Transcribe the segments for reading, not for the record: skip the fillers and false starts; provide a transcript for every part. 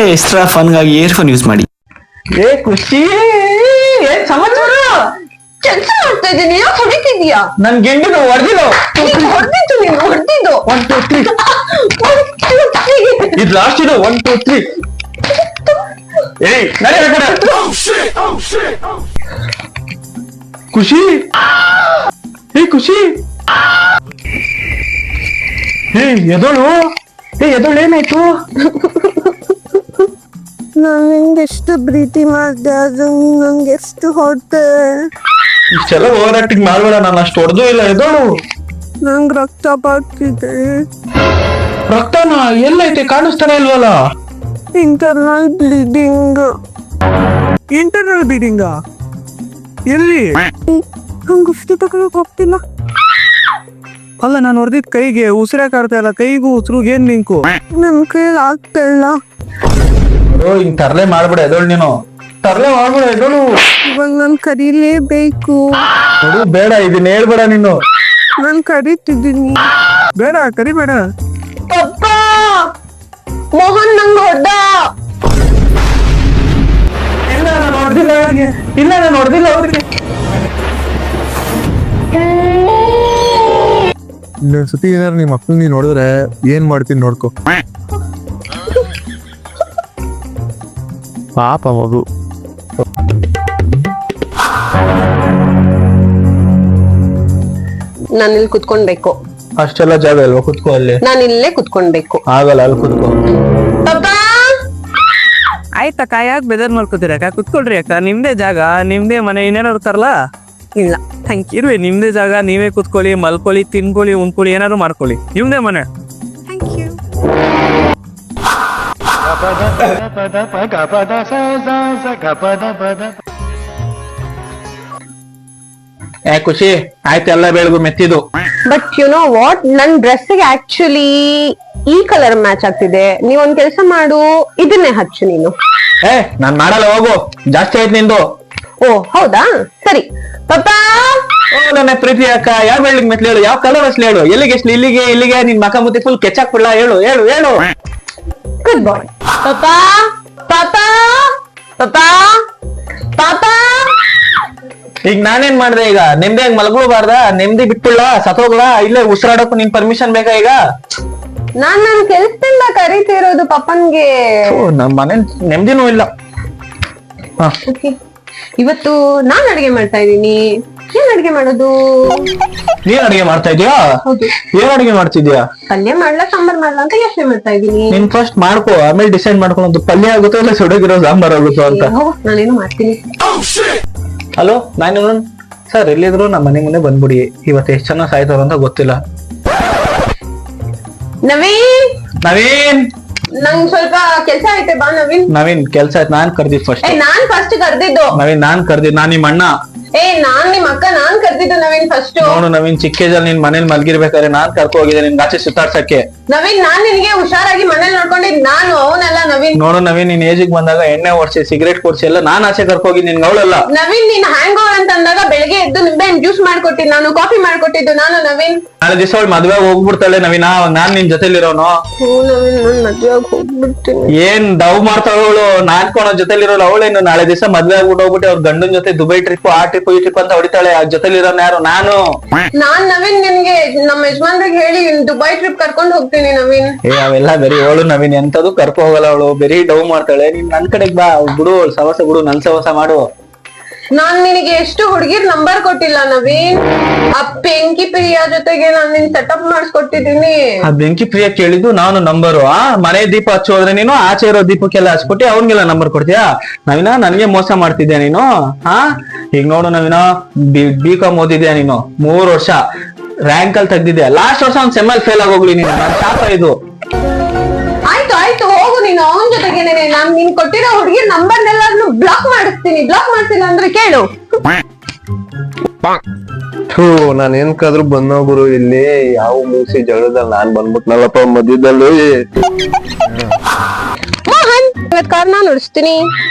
Extra ಫನ್ಗಾಗಿ earphone use ಮಾಡಿ. ಏ ಖುಷಿ, ಏನ್ ಸಮಾಚಾರ? ಕೆಲ್ಸ ಮಾಡ್ತಾ ಇದ್ದೀನಿ, ಯಾಕೆ ಹೊಡಿತಿದ್ಯಾ? ನನ್ ಗೆಂಡಿನ ಹೊಡೆದಿಲ್ಲ. ಹೊಡೆದಿದ್ದು ನೀನು, ಹೊಡೆದಿದ್ದು 1 2 3 ಇದು ಲಾಸ್ಟ್ ಇದು 1 2 3. ಏಯ್ ನಡಿ ಆ ಕಡೆ. ಖುಷಿ, ಏ ಖುಷಿ, ಏ ಎದೋಳು, ಏನಾಯ್ತು? ನಂಗೆ ಎಷ್ಟು ಪ್ರೀತಿ ಮಾಡ್ದೆ, ಅದು ನಂಗೆ ಎಷ್ಟು ಹೊಟ್ಟೆ. ಇಷ್ಟೆಲ್ಲ ಓವರ್ ಆಕ್ಟಿಂಗ್ ಮಾಡ್ಬೇಡ, ನಾನು ಅಷ್ಟು ಹೊಡೆದು ಇಲ್ಲ. ಎದೋಳು. ನಂಗೆ ರಕ್ತ ಬರ್ತಿದೆ. ರಕ್ತನ ಎಲ್ಲೈತೆ, ಕಾಣಿಸ್ತಾನೆ ಇಲ್ವಲ್ಲ? Internal bleeding. ಇಂಟರ್ನಲ್ ಬ್ಲೀಡಿಂಗ ಎಲ್ಲಿ? ನಂಗೆ ಉಸಿರು ತಗೊಳಕ್ ಹೋಗ್ತಿಲ್ಲ. ಅಲ್ಲ, ನಾನು ಹೊಡೆದಿದ್ ಕೈಗೆ ಉಸಿರಾಕ ಆಡ್ತಾ ಇಲ್ಲ. ಕೈಗೂ ಉಸಿರುಗೆ ಏನ್ ಲಿಂಕು? ನನ್ ಕೈಲಿ ಆಗ್ತಾ ಇಲ್ಲ. ಓ ಹಿಂಗ್ ತರ್ಲೆ ಮಾಡ್ಬೇಡ, ಎದೋಳು ನೀನು. ತರ್ಲೆ ಮಾಡ್ಬೇಡ, ಎದೋಳು. ಇವಾಗ ನನ್ ಕರೀಲೇಬೇಕು. ನೋಡು ಬೇಡ, ಇದನ್ನ ಹೇಳ್ಬೇಡ ನೀನು. ನಾನ್ ಕರೀತಿದ್ದೀನಿ. ಬೇಡ, ಕರಿಬೇಡ. ಪಪ್ಪ, ಮೋಹನ್ ನಂಗೆ ಹೊಡ್ದ. ಇಲ್ಲ ನಾನು ಹೊಡೆದಿಲ್ಲ ಅವ್ರಿಗೆ, ಇಲ್ಲ ನಾನು ಹೊಡೆದಿಲ್ಲ ಅವ್ರಿಗೆ. ಸತಿ ಏನಾರು ನಿಮ್ಮ ಮಕ್ಳು ನೀನ್ ನೋಡಿದ್ರೆ ಏನ್ ಮಾಡ್ತೀನಿ ನೋಡ್ಕೊ. ಪಾಪ ಮಗು. ನಾನು ಇಲ್ಲಿ ಕುತ್ಕೊಳ್ಬೇಕು. ಅಷ್ಟೆಲ್ಲ ಜಾಗ ಅಲ್ವಾ, ಕುತ್ಕೋ ಅಲ್ಲಿ. ನಾನು ಇಲ್ಲೇ ಕುತ್ಕೊಳ್ಬೇಕು. ಆಗಲ್ಲ, ಅಲ್ಲಿ ಕುತ್ಕೋ. ಪಪ್ಪ, ಆಯ್ತಕ್ಕ, ಯಾಕೆ ಬೆದರ್ ಮಾಡ್ಕೋತೀರ ಅಕ್ಕ? ಕುತ್ಕೊಳ್ರಿ ಅಕ್ಕ, ನಿಮ್ದೇ ಜಾಗ, ನಿಮ್ದೇ ಮನೆ. ಇನ್ನೇನಾರು ಇರ್ತಾರಲ್ಲ? ಇಲ್ಲ, ಥ್ಯಾಂಕ್ ಯು. ಇರುವೆ ನಿಮ್ದೇ ಜಾಗ, ನೀವೇ ಕುತ್ಕೊಳ್ಳಿ, ಮಲ್ಕೊಳ್ಳಿ, ತಿನ್ಕೊಳ್ಳಿ, ಉಣ್ಕೊಳ್ಳಿ, ಏನಾದ್ರು ಮಾಡ್ಕೊಳ್ಳಿ. ನಿಮ್ದೇ ಮನೆ. Thank you. ಏ ಖುಷಿ, ಆಯ್ತು ಎಲ್ಲ ಬೆಳಗು ಮೆತ್ತಿದು. ಬಟ್ ಯು ನೋ ವಾಟ್, ನನ್ ಡ್ರೆಸ್ಸಿಗೆ ಆಕ್ಚುಲಿ ಈ ಕಲರ್ ಮ್ಯಾಚ್ ಆಗ್ತಿದೆ. ನೀವೊಂದ್ ಕೆಲ್ಸ ಮಾಡು, ಇದನ್ನೇ ಹಚ್ಚು ನೀನು. ಏ ನಾನ್ ಮಾಡಲ್ಲ, ಹೋಗು. ಜಾಸ್ತಿ ಆಯ್ತು ನಿಂದು. ಓ ಹೌದಾ, ಸರಿ. ಪಪ್ಪ, ಓ ನನ್ನ ಪ್ರೀತಿ ಅಕ್ಕ, ಯಾವ ಬೆಳ್ಳಿಗೆ ಮೆತ್ಲಿ ಹೇಳು, ಯಾವ ಕಲರ್ ಅಸ್ಲಿ ಹೇಳು. ಎಲ್ಲಿಗೆ ಎಷ್ಟು? ಇಲ್ಲಿಗೆ ನಿನ್ ಮಕ ಮುತ್ತಿ ಫುಲ್ ಕೆಚ್ಚಾಕ್ ಬಿಡ್ಲಾ? ಹೇಳು ಹೇಳು ಹೇಳು. ಗುಡ್ ಬಾಯ್. ಪಪ್ಪ, ಪಾಪ, ಪಪ್ಪ, ಪಾಪ. ಈಗ ನಾನೇನ್ ಮಾಡ್ದೆ? ಈಗ ನಿಮ್ದೆ ಮಲ್ಗೂಬಾರ್ದ? ನೆಮ್ಮದಿ ಬಿಟ್ಬಿಡ್ಲಾ? ಸತ್ತೋಗ್ಲಾ? ಇಲ್ಲೇ ಉಸಿರಾಡಕ್ಕೂ ನಿನ್ ಪರ್ಮಿಷನ್ ಬೇಕಾ ಈಗ? ನಾನ್ ಕೆಲ್ಸದಿಂದ ಕರೀತಿರೋದು ಪಪ್ಪನ್ಗೆ. ನಮ್ ಮನೆ ನೆಮ್ಮದಿನೂ ಇಲ್ಲ. Okay. ಇವತ್ತು ನಾನ್ ಅಡಿಗೆ ಮಾಡ್ತಾ ಇದೀನಿ. ಏನ್ ಅಡಿಗೆ ಮಾಡೋದು? ನೀನ್ ಅಡಿಗೆ ಮಾಡ್ತಾ ಇದೀಯಾ? ಹೌದು. ಏನ್ ಅಡಿಗೆ ಮಾಡ್ತಿದ್ಯಾ? ಪಲ್ಯ ಮಾಡ್ಲಾ, ಸಾಂಬಾರ್ ಮಾಡ್ಲಾ ಅಂತ ಯೋಚನೆ ಮಾಡ್ತಾ ಇದೀನಿ. ನೀನ್ ಫಸ್ಟ್ ಮಾಡ್ಕೋ, ಆಮೇಲೆ ಡಿಸೈಡ್ ಮಾಡ್ಕೊಂಡು ಪಲ್ಯ ಆಗುತ್ತೋ ಇಲ್ಲ ಸುಡಗಿರೋ ಸಾಂಬಾರ್ ಆಗುತ್ತೋ ಅಂತ. ನಾನೇನು ಮಾಡ್ತೀನಿ. ಹಲೋ, ನಾನು ಸರ್ ಎಲ್ಲಿದ್ರು ನಮ್ಮ ಮನೆ ಮುಂದೆ ಬಂದ್ಬಿಡಿ. ಇವತ್ತು ಎಷ್ಟು ಜನ ಸಾಯ್ತಾರ ಅಂತ ಗೊತ್ತಿಲ್ಲ. ನವೀನ್, ನವೀನ್, ನಂಗ್ ಸ್ವಲ್ಪ ಕೆಲ್ಸ ಐತೆ, ಬಾ ನವೀನ್. ನವೀನ್ ಕೆಲ್ಸ ಆಯ್ತು, ನಾನ್ ಕರ್ದಿದ್ ಫಸ್ಟ್. ನಾನ್ ಫಸ್ಟ್ ಕರ್ದಿದ್ದು. ನವೀನ್ ನಾನ್ ಕರ್ದಿದ್, ನಾನ್ ನಿಮ್ಮ ಅಣ್ಣ. ನಾನ್ ನಿಮ್ ಅಕ್ಕ, ನಾನ್ ಕರ್ದಿದ್ದು ನವೀನ್ ಫಸ್ಟ್. ನೋಡು ನವೀನ್, ಚಿಕ್ಕೇಜಲ್ಲಿ ನಿನ್ ಮನೇಲಿ ಮಲ್ಗಿರ್ಬೇಕಾದ್ರೆ ನಾನ್ ಕರ್ಕೊ ಹೋಗಿದ್ದೆ ನಿನ್ ಆಚೆ ಸುತ್ತಾಡ್ಸಕ್ಕೆ. ನವೀನ್, ನಾನ್ ನಿನ್ಗೆ ಹುಷಾರಾಗಿ ಮನೇಲಿ ನೋಡ್ಕೊಂಡಿದ್ ನಾನು, ಅವನಲ್ಲ ನವೀನ್. ನೋಡು ನವೀನ್, ನೀನ್ ಏಜಿಗೆ ಬಂದಾಗ ಎಣ್ಣೆ ಓಡಿಸಿ ಸಿಗರೇಟ್ ಕೊಡ್ಸಿ ಎಲ್ಲ ನಾನ್ ಆಚೆ ಕರ್ಕೋಗಿದ್, ನಿನ್ ಅವಳಲ್ಲ. ನವೀನ್, ನೀನ್ ಹ್ಯಾಂಗ್ ಓವರ್ ಅಂತ ಅಂದಾಗ ಬೆಳಿಗ್ಗೆ ಎದ್ದು ನಿಂಬೆ ಜ್ಯೂಸ್ ಮಾಡ್ಕೊಟ್ಟಿದ್ದು ನಾನು, ಕಾಫಿ ಮಾಡ್ಕೊಟ್ಟಿದ್ದು ನಾನು ನವೀನ್. ನಾಳೆ ದಿವಸ ಅವಳು ಮದ್ವೆ ಹೋಗ್ಬಿಡ್ತಾಳೆ ನವೀನಾ, ನಾನ್ ನಿನ್ ಜೊತೆಲಿರೋನು. ನವೀನ್, ನಾನ್ ಮದ್ವೆಗ್ ಹೋಗ್ಬಿಡ್ತೀನಿ. ಏನ್ ಡವ್ ಮಾಡ್ತಾವಳು? ನಾನ್ಕೊಳೋ ಜೊತೆಲಿರೋಳು ಅವಳೇನು? ನಾಳೆ ದಿವಸ ಮದ್ವೆ ಆಗ್ಬಿಟ್ಟು ಹೋಗ್ಬಿಟ್ಟು ಅವ್ರ ಗಂಡನ್ ಜೊತೆ ದುಬೈ ಟ್ರಿಪ್, ಆ ಟ್ರಿಪ್, ಈ ಟ್ರಿಪ್ ಅಂತ ಹೊಡಿತಾಳೆ. ಆ ಜೊತೆಲಿರೋನ್ ಯಾರು? ನಾನು. ನಾನ್ ನವೀನ್ ನಿನ್ಗೆ ನಮ್ಮ ಯಜಮಾನ್ರಿಗೆ ಹೇಳಿ ದುಬೈ ಟ್ರಿಪ್ ಕರ್ಕೊಂಡ್ ಹೋಗ್ತೀನಿ ನವೀನ್. ಅವೆಲ್ಲ ಬರೀ ಅವಳು ನವೀನ್, ಎಂತದು ಕರ್ಕೊ ಹೋಗಲ್ಲ ಅವಳು, ಬರೀ ಡವ್ ಮಾಡ್ತಾಳೆ. ನೀನ್ ನನ್ ಕಡೆಗ್ ಬಾ, ಬಿಡು ಸವಸ ಬಿಡು, ನನ್ ಸವಸ ಮಾಡು. ನಾನ್ ನಿನಗೆ ಎಷ್ಟು ಹುಡುಗಿರ್ ನಂಬರ್ ಕೊಟ್ಟಿಲ್ಲ ನವೀನ್. ಆ ಬೆಂಕಿ ಪ್ರಿಯಾ ಜೊತೆಗೆ ನಾನ್ ನಿನ್ ಸೆಟಪ್ ಮಾಡಿಸ್ಕೊಟ್ಟಿದ್ದೀನಿ. ಆ ಬೆಂಕಿ ಪ್ರಿಯ ಕೇಳಿದ್ದು ನಾನು ನಂಬರು. ಮನೆ ದೀಪ ಹಚ್ಚೋದ್ರೆ ನೀನು ಆಚೆ ಇರೋ ದೀಪಕ್ಕೆಲ್ಲ ಹಚ್ಕೊಟ್ಟಿ ಅವ್ನಿಗೆಲ್ಲ ನಂಬರ್ ಕೊಡ್ತೀಯಾ? ನವೀನ, ನನ್ಗೆ ಮೋಸ ಮಾಡ್ತಿದ್ಯಾ ನೀನು? ಈಗ ನೋಡು ನವೀನ, B.Com ಓದಿದ್ಯಾ ನೀನು, 3 ವರ್ಷ ರ್ಯಾಂಕ್ ಅಲ್ಲಿ ತೆಗ್ದಿದ್ಯಾ. ಲಾಸ್ಟ್ ವರ್ಷ ಒಂದ್ ಸೆಮ್ಮಲ್ ಫೇಲ್ ಆಗೋಗ್ಲಿ ನೀನು. ನನ್ ಶಾಪ ಇದು. ಆಯ್ತು ಆಯ್ತು, ಹೋಗು ನೀನು ಅವನ್ ಜೊತೆಗೇನೆ. ನಾನ್ ನೀನ್ ಕೊಟ್ಟಿರೋ ಹುಡುಗಿ ನಂಬರ್ನೆಲ್ಲಾದ್ರೂ ಬ್ಲಾಕ್ ಮಾಡಿಸ್ತೀನಿ. ಬ್ಲಾಕ್ ಮಾಡ್ತಿಲ್ಲ ಅಂದ್ರೆ ಕೇಳು. ನಾನು ಏನ್ಕಾದ್ರೂ ಬಂದೋಗ್ರು ಇಲ್ಲಿ ಯಾವ ಮೂಸಿ ಜಗಳದಲ್ಲಿ ನಾನ್ ಬಂದ್ಬಿಟ್ನಲ್ಲಪ್ಪ ಮಧ್ಯದಲ್ಲಿ. ಮೋಹನ್, ಇವತ್ ಕಾರ್ ನಾನ್ ಓಡಿಸ್ತೀನಿ.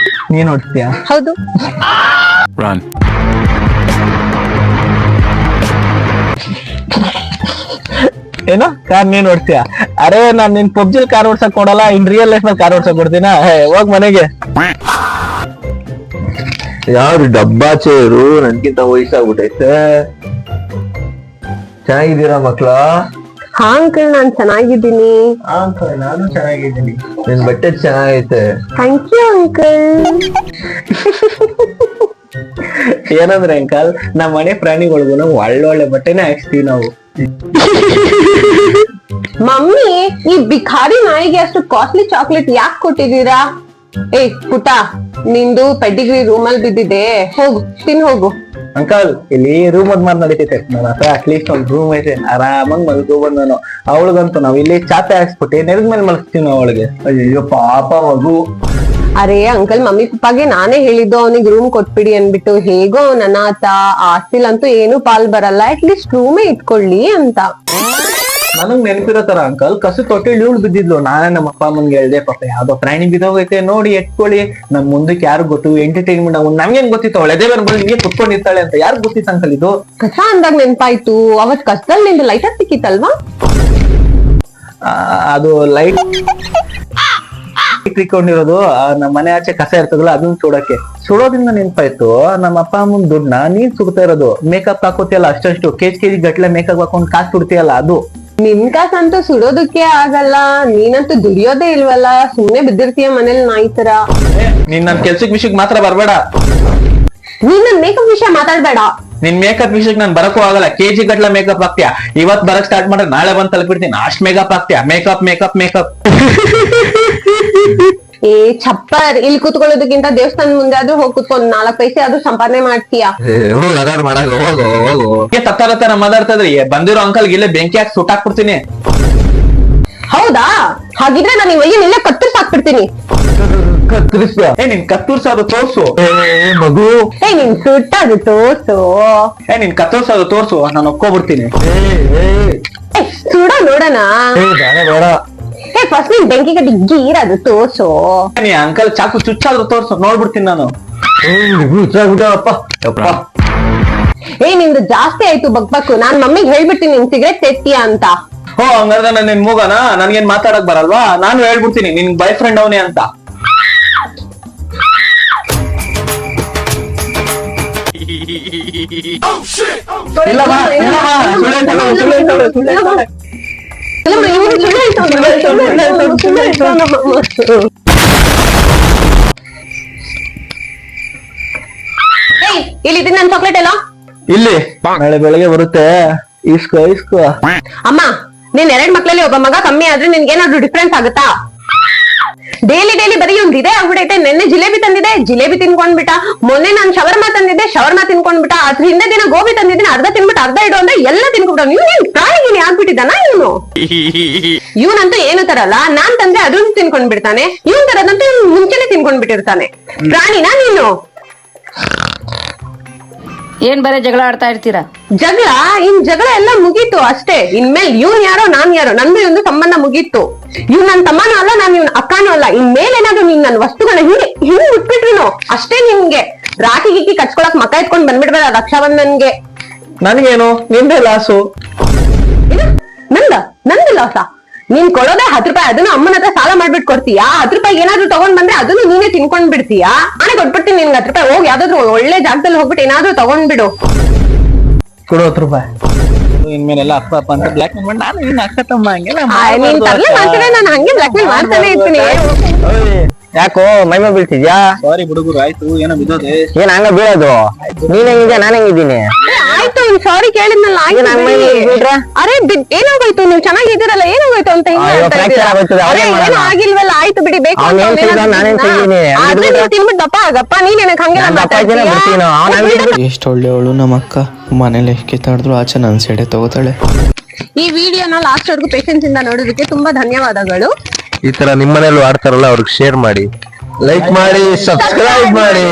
ನೀನ್ ನೋಡ್ತೀಯಾ? ಹೌದು. ಏನೋ ಕಾರ್ ನೀನ್ ಓಡ್ತೀಯ? ಅರೆ ನಾನ್ ನಿನ್ ಪಬ್ಜಿಲ್ ಕಾರ್ ಓಡ್ಸಕ್ ಕೊಡಲ್ಲ, ಇನ್ ರಿಯಲ್ ಲೈಫ್ ನಲ್ಲಿ ಕಾರ್ ಓಡ್ಸಕ್ ಕೊಡ್ತೀನ. ಹೋಗ್ ಮನೆಗೆ. ಯಾರು ಡಬ್ಬಾಚೇರು ನನ್ಕಿಂತ ವಯಸ್ಸಾಗ್ಬಿಟ್ಟೈತೆ. ಚೆನ್ನಾಗಿದ್ದೀರಾ ಮಕ್ಳ? ಹಾ ಅಂಕಲ್, ನಾನ್ ಚೆನ್ನಾಗಿದ್ದೀನಿ. ನಾನು ಚೆನ್ನಾಗಿದ್ದೀನಿ. ನಿನ್ ಬಟ್ಟೆ ಚೆನ್ನಾಗೈತೆ. Thank you uncle. ಏನಂದ್ರೆ ಅಂಕಲ್, ನಮ್ಮ ಮನೆ ಪ್ರಾಣಿಗಳಿಗೂ ನಾವು ಒಳ್ಳೊಳ್ಳೆ ಬಟ್ಟೆನೆ ಹಾಕ್ಸ್ತೀವಿ ನಾವು. ಮಮ್ಮಿ, ಈ ಬಿಖಾರಿ ನಾಯಿಗೆ ಅಷ್ಟು ಕಾಸ್ಟ್ಲಿ ಚಾಕ್ಲೇಟ್ ಯಾಕೆ ಕೊಟ್ಟಿದ್ದೀರಾ? ಏ ಪುಟ, ನಿಂದು ಪೆಡಿಗ್ರಿ ರೂಮಲ್ಲಿ ಬಿದ್ದಿದೆ, ಹೋಗು ತಿನ್ ಹೋಗು. ಅಂಕಲ್, ಇಲ್ಲಿ ರೂಮ್ ಅದ್ ಮಾರ್ ನಡೀತೈತೆ. ನನ್ನ ಹತ್ರ ಅಟ್ಲೀಸ್ಟ್ ಒಂದ್ ರೂಮ್ ಐತೆ, ಆರಾಮಾಗಿ ಮಲ್ಕೋಬಂದ್ ನಾನು. ಅವಳಿಗಂತೂ ನಾವ್ ಇಲ್ಲಿ ಚಾಪೆ ಹಾಕ್ಸ್ಬಿಟ್ಟು ನೆಲದ ಮೇಲೆ ಮಲಗ್ತೀವಿ ನಾವು ಅವಳಿಗೆ. ಅಯ್ಯೋ ಪಾಪ ಮಗು. ಅರೆ ಅಂಕಲ್, ಮಮ್ಮಿ ಪಪ್ಪಾಗೆ ನಾನೇ ಹೇಳಿದ್ದು ಅವನಿಗೆ ರೂಮ್ ಕೊಟ್ಬಿಡಿ ಅನ್ಬಿಟ್ಟು. ಹೇಗೋ ನನ್ನ ಆತ ಆಸ್ತಿಲಂತೂ ಏನು ಪಾಲ್ ಬರಲ್ಲ, ಅಟ್ಲೀಸ್ಟ್ ರೂಮೇ ಇಟ್ಕೊಳ್ಳಿ ಅಂತ. ನನಗ್ ನೆನಪಿರೋ ತರ ಅಂಕಲ್, ಕಸು ತೊಟ್ಟಿಲ್ ಇವಳು ಬಿದ್ದಿದ್ಲು. ನಾನೇ ನಮ್ಮ ಅಪ್ಪ ಅಮ್ಮನ್ಗೆ ಹೇಳ್ದೆ, ಪಾಪ ಯಾವ್ದೋ ಪ್ರಾಣಿ ಬಿದ್ದೋಗೈತೆ ನೋಡಿ ಎತ್ಕೊಳ್ಳಿ, ನಮ್ ಮುಂದಕ್ಕೆ ಯಾರು ಗೊತ್ತು, ಎಂಟರ್ಟೈನ್ಮೆಂಟ್ ಆಗ ನಮ್ಗೇನ್ ಗೊತ್ತಿತ್ತು, ಅವಳು ಎದೆ ಬಂದ್ಬಿಟ್ಟು ನಿಂಗೆ ಕುತ್ಕೊಂಡಿರ್ತಾಳೆ ಅಂತ ಯಾರು ಗೊತ್ತಿತ್ತು ಅಂಕಲ್ ಇದು? ಕಸ ಅಂದಾಗ ನೆನ್ಪಾಯ್ತು, ಅವತ್ ಕಸದಲ್ಲಿ ನಿಂದು ಲೈಟರ್ ಸಿಕ್ಕಿತ್ತಲ್ವಾ? ಅದು ಲೈಟ್ ಇಟ್ಕೊಂಡಿರೋದು ನಮ್ಮ ಮನೆ ಆಚೆ ಕಸ ಇರ್ತದಲ್ಲ ಅದನ್ನ ಸುಡಕ್ಕೆ. ಸುಡೋದ್ರಿಂದ ನೆನ್ಪಾಯ್ತು, ನಮ್ಮ ಅಪ್ಪ ಅಮ್ಮನ್ ದುಡ್ಡನ್ನ ನೀನ್ ಸುಡ್ತಾ ಇರೋದು. ಮೇಕಪ್ ಹಾಕೋತಿಯಲ್ಲ ಅಷ್ಟಷ್ಟು ಕೆಜಿ ಗಟ್ಲೆ ಮೇಕಪ್ ಹಾಕೊಂಡ್ ಕಾಸು ಸುಡ್ತೀಯಲ್ಲ ಅದು. ನಿನ್ ಕಾಸಂತೂ ಸುಡೋದಕ್ಕೆ ಆಗಲ್ಲ, ನೀನಂತೂ ದುಡಿಯೋದೇ ಇಲ್ವಲ್ಲ, ಸುಮ್ನೆ ಬಿದ್ದಿರ್ತೀಯ ಮನೇಲಿ ನಾಯಿ ತರ. ನೀನ್ ನನ್ ಕೆಲ್ಸಕ್ ವಿಷಯಕ್ ಮಾತ್ರ ಬರ್ಬೇಡ. ನೀನ್ ನನ್ ಮೇಕಪ್ ವಿಷಯ ಮಾತಾಡ್ಬೇಡ. ನಿನ್ ಮೇಕಪ್ ವಿಷಯಕ್ಕೆ ನಾನ್ ಬರಕ್ಕೂ ಆಗಲ್ಲ. ಕೆಜಿ ಗಟ್ಲೆ ಮೇಕಪ್ ಹಾಕ್ತೀಯ, ಇವತ್ ಬರಕ್ ಸ್ಟಾರ್ಟ್ ಮಾಡಿದ್ರೆ ನಾಳೆ ಬಂದ್ ತಲುಪಿಡ್ತೀನಿ. ಅಷ್ಟ್ ಮೇಕಪ್ ಹಾಕ್ತೀಯ, ಮೇಕಪ್ ಮೇಕಪ್ ಮೇಕಪ್. ಏ ಚಪ್ಪರ್, ಇಲ್ಲಿ ಕೂತ್ಕೊಳ್ಳೋದಕ್ಕಿಂತ ದೇವಸ್ಥಾನ ಮುಂದೆ ಆದ್ರೂ ಹೋಗಿ ಕೂತ್ಕೊಂಡು 4 ಪೈಸೆ ಆದ್ರೂ ಸಂಪಾದನೆ ಮಾಡ್ತೀಯ. ತತ್ತಾರತ್ತ ಮಾತಾಡ್ತಾ ಇದ್ರಿ, ಬಂದಿರೋ ಅಂಕಲ್ ಇಲ್ಲೇ ಬೆಂಕಿ ಹಾಕಿ ಸುಟ್ಟಾಕ್ಬಿಡ್ತೀನಿ. ಹೌದಾ? ಹಾಗಿದ್ರೆ ನಾನು ಈ ವಯ್ಯನ್ ಇಲ್ಲೇ ಕತ್ತರಿಸಾಕ್ಬಿಡ್ತೀನಿ. ಏ ನಿನ್ ಕತ್ತೂರ್ಸೋದು ತೋರ್ಸು. ಮಗು, ಏ ನಿನ್ ಸುಟ್ಟದು ತೋರ್ಸು. ಏ ನಿನ್ ಕತ್ತೂರ್ಸೋದು ತೋರ್ಸು, ನಾನು ಒಪ್ಕೊಬಿಡ್ತೀನಿ. ಏ ಸುಡ ನೋಡೋಣ. ಬೇಡ. ಏ ಫಸ್ಟ್ ನೀನ್ ಬೆಂಕಿ ಕಟ್ಟಿ ಗೀರದು ತೋರ್ಸು. ನೀ ಅಂಕಲ್ ಚಾಕು ಚುಚ್ಚಾದ್ರು ತೋರ್ಸು, ನೋಡ್ಬಿಡ್ತೀನಿ ನಾನು. ಏ ನಿಂದು ಜಾಸ್ತಿ ಆಯ್ತು ಬಗ್ಬಕ್ಕು. ನಾನ್ ಮಮ್ಮಿಗೆ ಹೇಳ್ಬಿಡ್ತೀನಿ ನಿನ್ ಸಿಗರೇಟ್ ತೆತ್ತೀಯ ಅಂತ. ಓ ಹಂಗಾದ್ರೆ ನಾನು ನಿನ್ ಮೂಗನ, ನನ್ಗೇನ್ ಮಾತಾಡಕ್ ಬರಲ್ವಾ? ನಾನು ಹೇಳ್ಬಿಡ್ತೀನಿ ನಿನ್ ಬಾಯ್ ಫ್ರೆಂಡ್ ಅವನೇ ಅಂತ. ಇಲ್ಲಮ್ಮ, ಇಲ್ಲಮ್ಮ, ಸುಳ್ಳು ಹೇಳ್ತಾಳೆ, ಸುಳ್ಳು ಹೇಳ್ತಾಳೆ, ಸುಳ್ಳು ಹೇಳ್ತಾಳೆ. ಇಲ್ಲಮ್ಮ, ಇವ್ನು ಸುಳ್ಳು ಹೇಳ್ತಾವ್ನೆ. ಏಯ್, ಇಲ್ಲಿದ್ದೀನಿ ನನ್ ಚಾಕ್ಲೇಟ್ ಎಲ್ಲ. ಇಲ್ಲಿ ನಾಳೆ ಬೆಳಗ್ಗೆ ಬರುತ್ತೆ, ಇಸ್ಕೋ ಇಸ್ಕೋ. ಅಮ್ಮ, ನೀನ್ 2 ಮಕ್ಳಲ್ಲಿ ಒಬ್ಬ ಮಗ ಕಮ್ಮಿ ಆದ್ರೆ ನಿನ್ಗೇನಾದ್ರು ಡಿಫ್ರೆನ್ಸ್ ಆಗುತ್ತಾ? ಡೈಲಿ ಡೈಲಿ ಬರೀ ಒಂದ್ ಇದೇ ಆಗ್ಬಿಡೈತೆ. ನೆನ್ನೆ ಜಿಲೇಬಿ ತಂದಿದೆ, ಜಿಲೇಬಿ ತಿನ್ಕೊಂಡ್ಬಿಟ್ಟ. ಮೊನ್ನೆ ನಾನ್ ಶವರ್ಮಾ ತಂದಿದ್ದೆ, ಶವರ್ಮಾ ತಿನ್ಕೊಂಡ್ಬಿಟ್ಟ. ಅದ್ರ ಹಿಂದೆ ದಿನ ಗೋಬಿ ತಂದಿದ್ದೀನಿ, ಅರ್ಧ ತಿನ್ಬಿಟ್ಟು ಅರ್ಧ ಇಡು ಅಂದ್ರೆ ಎಲ್ಲ ತಿನ್ಕೊಂಡ್ಬಿಟ್ಟ. ನೀನ್ ಪ್ರಾಣಿಗಿನಿ ಆಗ್ಬಿಟ್ಟಿದ್ದಾನ ಇವನು? ಇವನಂತೂ ಏನು ತರಲ್ಲ, ನಾನ್ ತಂದ್ರೆ ಅದನ್ನ ತಿನ್ಕೊಂಡ್ಬಿಡ್ತಾನೆ. ಇವನ್ ತರದಂತೂ ಇವ್ನು ಮುಂಚೆನೆ ತಿನ್ಕೊಂಡ್ಬಿಟ್ಟಿರ್ತಾನೆ. ಪ್ರಾಣಿನಾ ನೀನು? ಏನ್ ಬರೀ ಜಗಳ ಆಡ್ತಾ ಇರ್ತೀರಾ? ಜಗಳ ಎಲ್ಲ ಮುಗೀತು ಅಷ್ಟೇ. ಇನ್ಮೇಲೆ ಇವ್ನ್ ಯಾರೋ ನಾನ್ ಯಾರೋ, ನಂದು ಇವ್ನು ಸಂಬಂಧ ಮುಗೀತು. ಇವ್ ನನ್ ತಮ್ಮನೂ ಅಲ್ಲ, ನಾನ್ ಇವ್ನ ಅಕ್ಕನೂ ಅಲ್ಲ. ಇನ್ಮೇಲೇನಾದ್ರು ನೀನ್ ನನ್ ವಸ್ತುಗಳನ್ನ ಹಿಂಗ್ ಬಿಟ್ಬಿಟ್ರು ಅಷ್ಟೇ. ನಿನ್ಗೆ ರಾಖಿ ಗಿಕ್ಕಿ ಕಚ್ಕೊಳಕ್ ಮಕ್ಕ ಇಟ್ಕೊಂಡ್ ಬಂದ್ಬಿಡ್ಬೇಡ ರಕ್ಷಾಬಂಧನ್ಗೆ. ನನ್ಗೇನು, ನಿಂದೆ ಲಾಸು. ನಂದು ಲಾಸ? ನೀನ್ ಕೊಡೋದೇ 10 ರೂಪಾಯಿ, ಅದನ್ನು ಅಮ್ಮನ ಹತ್ರ ಸಾಲ ಮಾಡ್ಬಿಟ್ಟು ಕೊಡ್ತೀಯಾ? 10 ರೂಪಾಯಿ ಏನಾದ್ರು ತಗೊಂಡ್ ಬಂದ್ರೆ ಅದನ್ನು ನೀನೇ ತಿನ್ಕೊಂಡ್ ಬಿಡ್ತೀಯಾ? ನಾನೇ ಕೊಟ್ಬಿಡ್ತೀನಿ ನಿನ್ಗೆ 10 ರೂಪಾಯಿ. ಹೋಗಿ ಯಾವ್ದಾದ್ರು ಒಳ್ಳೆ ಜಾಗದಲ್ಲಿ ಹೋಗ್ಬಿಟ್ಟು ಏನಾದ್ರು ತಗೊಂಡ್ಬಿಡು. ಕೊಡು 10 ರೂಪಾಯಿ. ಇನ್ಮೇಲೆಲ್ಲ ಅಪ್ಪ ಅಪ್ಪ ಅಂತ ಬ್ಲಾಕ್ ಮೇಲ್ ಮಾಡಿ ನಾನು ನಿನ್ನ ಅಕ್ಕ ತಮ್ಮ ಹಂಗೆಲ್ಲ ನೀನ್ ತರ್ಲೆ ಮಾಡ್ತಾರೆ, ನಾನು ಹಂಗೆ ಬ್ಲಾಕ್ ಮೇಲ್ ಮಾಡ್ತಾನೆ ಇರ್ತೀನಿ. ಯಾಕೋ ಮೈಮೆ ಬೀಳ್ತಿದ್ಯಾ? ಸಾರಿ ಹುಡುಗರು, ಆಯ್ತು ಏನೋ ಬಿದ್ದೋದೆ. ಏನ್ ಹಂಗ ಬೀಳೋದು? ನೀನ್ ಹೆಂಗಿದ್ಯಾ, ನಾನ್ ಹೆಂಗಿದ್ದೀನಿ? ಆಯ್ತು, ಸಾರಿ ಕೇಳಿದ್ನಲ್ಲ. ಅರೆ ಏನಾಗೋಯ್ತು? ನೀವ್ ಚೆನ್ನಾಗಿದ್ದೀರಲ್ಲ, ಏನಾಗೋಯ್ತು ಅಂತ ಏನೋ ಆಗಿಲ್ವಲ್ಲ. ಆಯ್ತು ಬಿಡಿ, ಬೇಕು ತಿನ್ಬಿಟ್ಟು ದಪ್ಪ ಆಗಪ್ಪ. ನೀನ್ ಏನಕ್ಕೆ ಹಂಗೆಲ್ಲ? ಎಷ್ಟು ಒಳ್ಳೆಯವಳು ನಮ್ಮ ಅಕ್ಕ. ಮನೇಲಿ ಕಿತ್ತಾಡಿದ್ರು ಆಚೆ ನನ್ ಸೈಡೆ ತಗೋತಾಳೆ. ಈ ವಿಡಿಯೋನ ಲಾಸ್ಟ್ ವರ್ಗು ಪೇಷನ್ಸ್ ಇಂದ ನೋಡೋದಕ್ಕೆ ತುಂಬಾ ಧನ್ಯವಾದಗಳು. ಈ ತರ ನಿಮ್ಮನೇಲೂ ಆಡ್ತಾರಲ್ಲ, ಅವ್ರಿಗೆ ಶೇರ್ ಮಾಡಿ, ಲೈಕ್ ಮಾಡಿ, ಸಬ್ಸ್ಕ್ರೈಬ್ ಮಾಡಿ.